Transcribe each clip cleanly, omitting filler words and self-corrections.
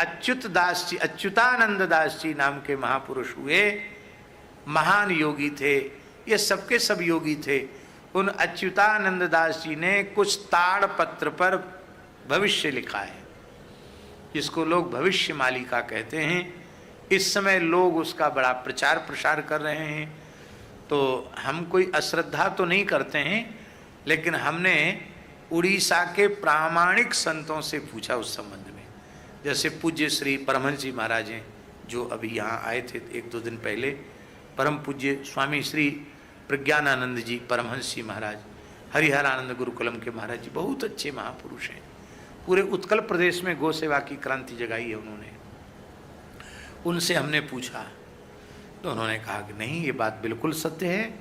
अच्युत दास जी, अच्युतानंद दास जी नाम के महापुरुष हुए, महान योगी थे, ये सबके सब योगी थे। उन अच्युतानंद दास जी ने कुछ ताड़ पत्र पर भविष्य लिखा है, जिसको लोग भविष्य मालिका कहते हैं। इस समय लोग उसका बड़ा प्रचार प्रसार कर रहे हैं। तो हम कोई अश्रद्धा तो नहीं करते हैं, लेकिन हमने उड़ीसा के प्रामाणिक संतों से पूछा उस संबंध में। जैसे पूज्य श्री परमहंस जी महाराज हैं, जो अभी यहाँ आए थे 1-2 दिन पहले, परम पूज्य स्वामी श्री प्रज्ञानानंद जी परमहंस जी महाराज, हरिहरानंद गुरुकुलम के महाराज जी, बहुत अच्छे महापुरुष हैं। पूरे उत्कल प्रदेश में गौ सेवा की क्रांति जगाई है उन्होंने। उनसे हमने पूछा तो उन्होंने कहा कि नहीं, ये बात बिल्कुल सत्य है,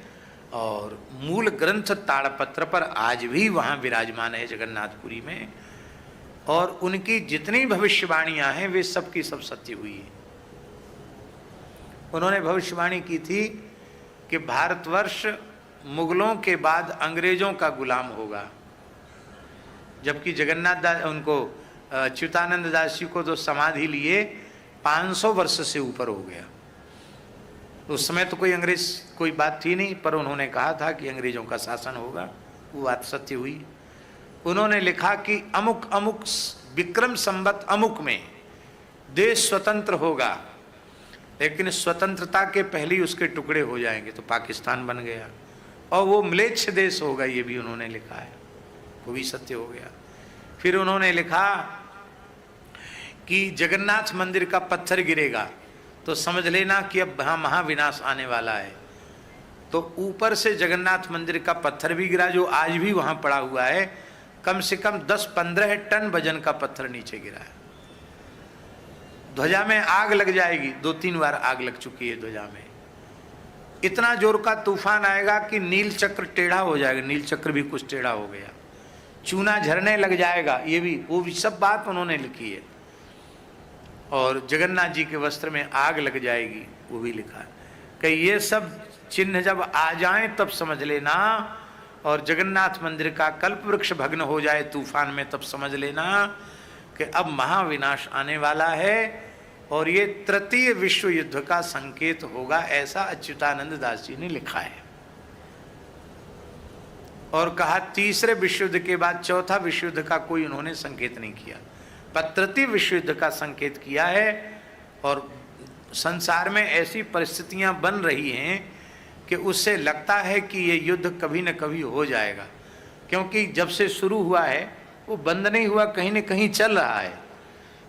और मूल ग्रंथ ताड़पत्र पर आज भी वहाँ विराजमान है जगन्नाथपुरी में, और उनकी जितनी भविष्यवाणियाँ हैं वे सब की सब सत्य हुई है। उन्होंने भविष्यवाणी की थी कि भारतवर्ष मुगलों के बाद अंग्रेजों का गुलाम होगा, जबकि जगन्नाथ दास, उनको अच्युतानंद दास जी को तो समाधि लिए 500 वर्ष से ऊपर हो गया। उस समय तो कोई अंग्रेज कोई बात थी नहीं, पर उन्होंने कहा था कि अंग्रेजों का शासन होगा, वो बात सत्य हुई। उन्होंने लिखा कि अमुक अमुक विक्रम संवत अमुक में देश स्वतंत्र होगा, लेकिन स्वतंत्रता के पहले ही उसके टुकड़े हो जाएंगे, तो पाकिस्तान बन गया, और वो म्लेच्छ देश होगा, ये भी उन्होंने लिखा है, वो भी सत्य हो गया। फिर उन्होंने लिखा कि जगन्नाथ मंदिर का पत्थर गिरेगा तो समझ लेना कि अब वहाँ महाविनाश आने वाला है। तो ऊपर से जगन्नाथ मंदिर का पत्थर भी गिरा, जो आज भी वहाँ पड़ा हुआ है, कम से कम 10-15 टन वजन का पत्थर नीचे गिरा है। ध्वजा में आग लग जाएगी, 2-3 बार आग लग चुकी है ध्वजा में। इतना जोर का तूफान आएगा कि नील चक्र टेढ़ा हो जाएगा, नील चक्र भी कुछ टेढ़ा हो गया, चूना झरने लग जाएगा, ये भी वो भी सब बात उन्होंने लिखी है। और जगन्नाथ जी के वस्त्र में आग लग जाएगी, वो भी लिखा है कि ये सब चिन्ह जब आ जाएं तब समझ लेना, और जगन्नाथ मंदिर का कल्प वृक्ष भग्न हो जाए तूफान में तब समझ लेना कि अब महाविनाश आने वाला है, और ये तृतीय विश्व युद्ध का संकेत होगा, ऐसा अच्युतानंद दास जी ने लिखा है। और कहा तीसरे विश्व युद्ध के बाद चौथा विश्व युद्ध का कोई उन्होंने संकेत नहीं किया, पर तृतीय विश्व युद्ध का संकेत किया है। और संसार में ऐसी परिस्थितियां बन रही हैं कि उससे लगता है कि ये युद्ध कभी न कभी हो जाएगा, क्योंकि जब से शुरू हुआ है वो बंद नहीं हुआ, कहीं न कहीं चल रहा है।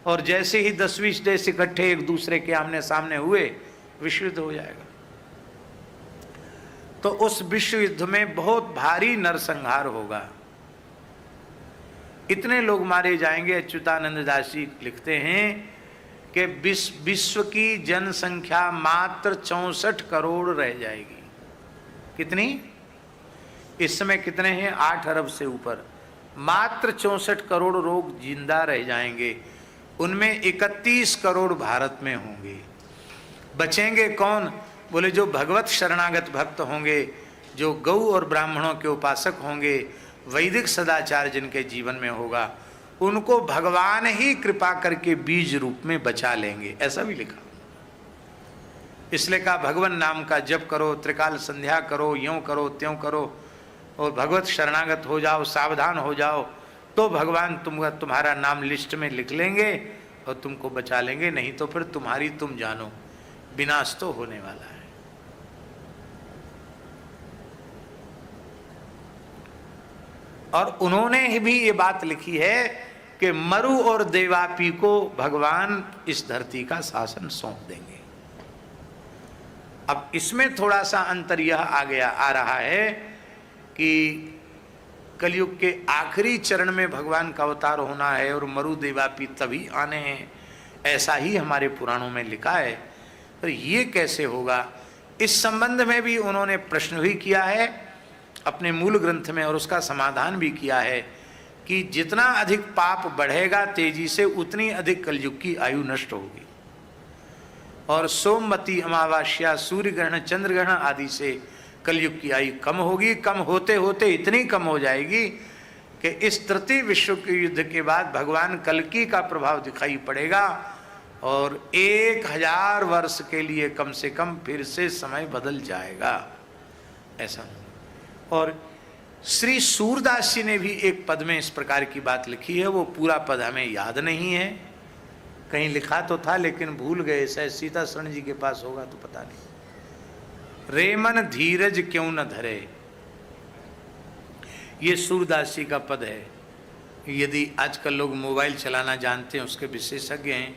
और जैसे ही 10-20 देश इकट्ठे एक दूसरे के आमने सामने हुए, विश्व युद्ध हो जाएगा। तो उस विश्व युद्ध में बहुत भारी नरसंहार होगा, इतने लोग मारे जाएंगे। अच्युतानंद दास जी लिखते हैं कि विश्व की जनसंख्या मात्र 64 करोड़ रह जाएगी। कितनी? इस समय कितने हैं? 8 अरब से ऊपर। मात्र 64 करोड़ लोग जिंदा रह जाएंगे, उनमें 31 करोड़ भारत में होंगे। बचेंगे कौन? बोले जो भगवत शरणागत भक्त होंगे, जो गौ और ब्राह्मणों के उपासक होंगे, वैदिक सदाचार जिनके जीवन में होगा, उनको भगवान ही कृपा करके बीज रूप में बचा लेंगे, ऐसा भी लिखा। इसलिए कहा भगवान नाम का जप करो, त्रिकाल संध्या करो, यूं करो त्यों करो, और भगवत शरणागत हो जाओ, सावधान हो जाओ, तो भगवान तुम्हारा नाम लिस्ट में लिख लेंगे और तुमको बचा लेंगे, नहीं तो फिर तुम्हारी तुम जानो, विनाश तो होने वाला है। और उन्होंने भी ये बात लिखी है कि मरु और देवापी को भगवान इस धरती का शासन सौंप देंगे। अब इसमें थोड़ा सा अंतर यह आ रहा है कि कलयुग के आखिरी चरण में भगवान का अवतार होना है और मरु देवापी तभी आने हैं, ऐसा ही हमारे पुराणों में लिखा है। पर ये कैसे होगा, इस संबंध में भी उन्होंने प्रश्न भी किया है अपने मूल ग्रंथ में, और उसका समाधान भी किया है कि जितना अधिक पाप बढ़ेगा तेजी से, उतनी अधिक कलयुग की आयु नष्ट होगी। और सोमवती अमावस्या, सूर्य ग्रहण, चंद्र ग्रहण आदि से कलयुग की आयु कम होगी। कम होते होते इतनी कम हो जाएगी कि इस तृतीय विश्व के युद्ध के बाद भगवान कल्कि का प्रभाव दिखाई पड़ेगा और 1000 वर्ष के लिए कम से कम फिर से समय बदल जाएगा ऐसा। और श्री सूरदास जी ने भी एक पद में इस प्रकार की बात लिखी है, वो पूरा पद हमें याद नहीं है, कहीं लिखा तो था लेकिन भूल गए, शायद सीता शरण जी के पास होगा तो पता नहीं। रे मन धीरज क्यों न धरे, ये सूरदास जी का पद है। यदि आजकल लोग मोबाइल चलाना जानते हैं, उसके विशेषज्ञ हैं,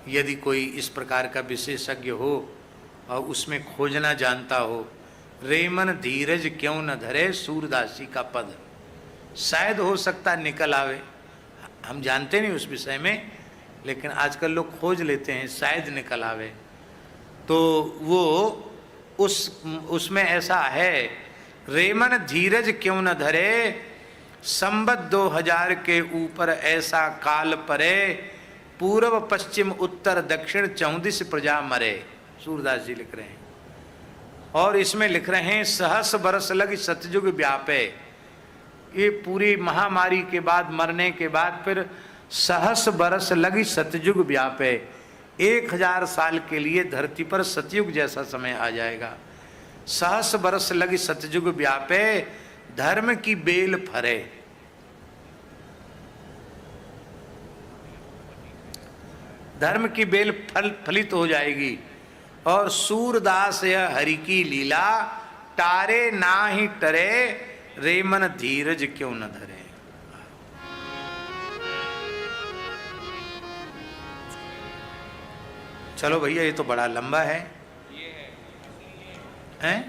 यदि कोई इस प्रकार का विशेषज्ञ हो और उसमें खोजना जानता हो, रे मन धीरज क्यों न धरे, सूरदास जी का पद, शायद हो सकता निकल आवे, हम जानते नहीं उस विषय में, लेकिन आजकल लोग खोज लेते हैं, शायद निकल आवे। तो वो उसमें ऐसा है, रे मन धीरज क्यों न धरे, संबत 2000 के ऊपर ऐसा काल परे, पूर्व पश्चिम उत्तर दक्षिण 34 प्रजा मरे, सूरदास जी लिख रहे हैं। और इसमें लिख रहे हैं, सहस बरस लग सतयुग व्यापे, ये पूरी महामारी के बाद, मरने के बाद फिर सहस बरस लगी सतयुग व्यापे, 1000 साल के लिए धरती पर सतयुग जैसा समय आ जाएगा। सहस बरस लगी सतयुग व्यापे, धर्म की बेल फरे, धर्म की बेल फलित हो जाएगी। और सूरदास यह हरि की लीला, टारे ना ही टरे, रे मन धीरज क्यों न धरे। चलो भैया, ये तो बड़ा लंबा है, हैं?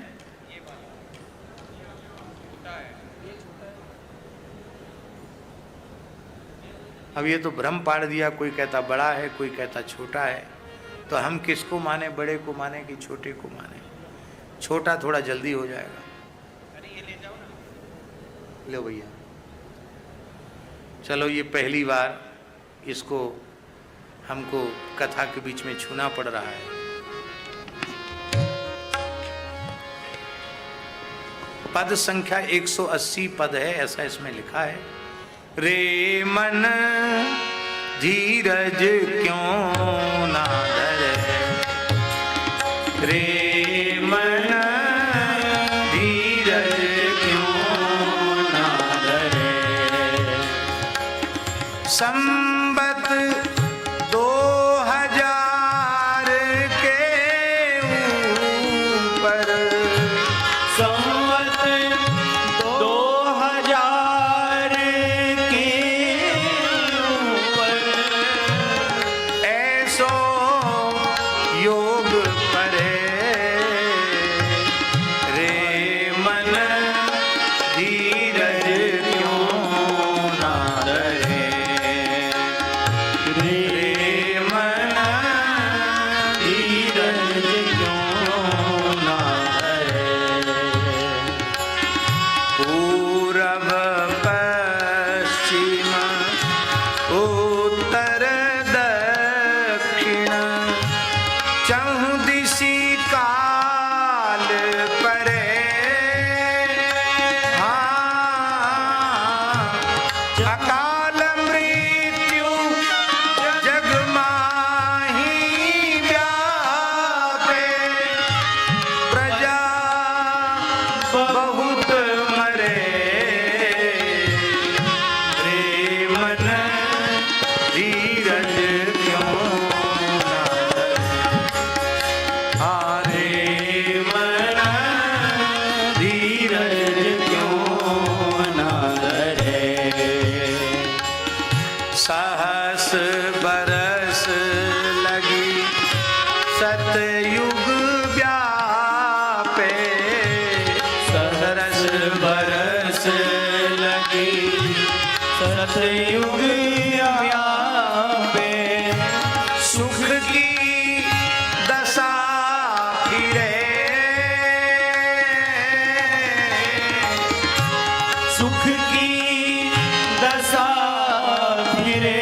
अब ये तो भ्रम पाड़ दिया, कोई कहता बड़ा है, कोई कहता छोटा है, तो हम किसको माने, बड़े को माने कि छोटे को माने? छोटा थोड़ा जल्दी हो जाएगा। अरे ये ले जाओ ना, लो भैया। चलो, ये पहली बार इसको हमको कथा के बीच में छूना पड़ रहा है। पद संख्या 180 पद है, ऐसा इसमें लिखा है। रे मन धीरज क्यों ना धरे, रे मन धीरज क्यों ना धरे, संबत 2000 के ऊपर, संबत 2000 के ऊपर, ऐसो योग परे, रे मन धीरज क्यों ना धरे, रे मन धीरज क्यों ना धरे। पूरब पश्चिम उत्तर दक्षिण, चहुं दिशि काल परे, अकाल मृत्यु जग माही व्यापे, प्रजा बहुत मरे, रे मन धीरज क्यों ना धरे, रे मन धीरज क्यों ना धरे। सहस बरस लगी सतयुग व्यापे, सहस बरस लगी सतयुग व्यापे, सुख की दशा फिरे, सुख की दशा फिरे,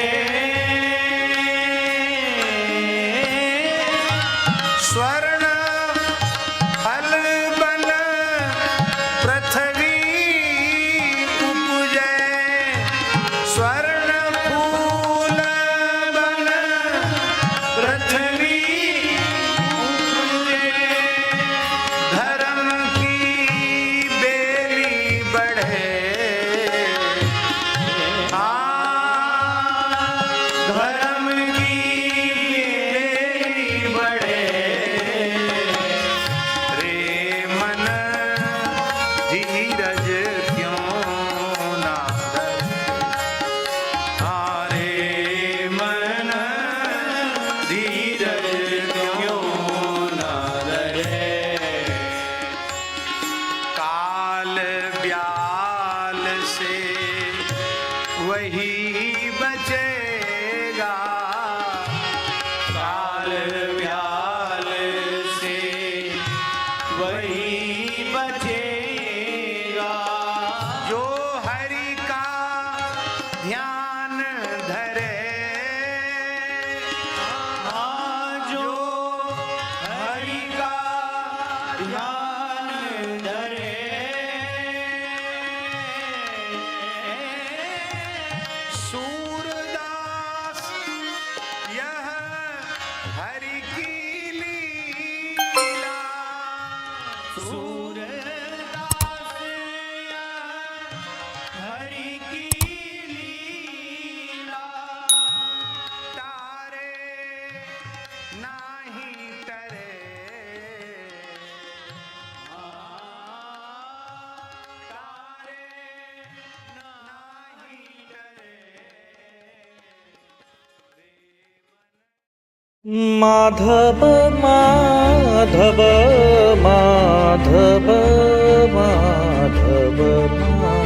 माधव माधव माधव माधव माधव।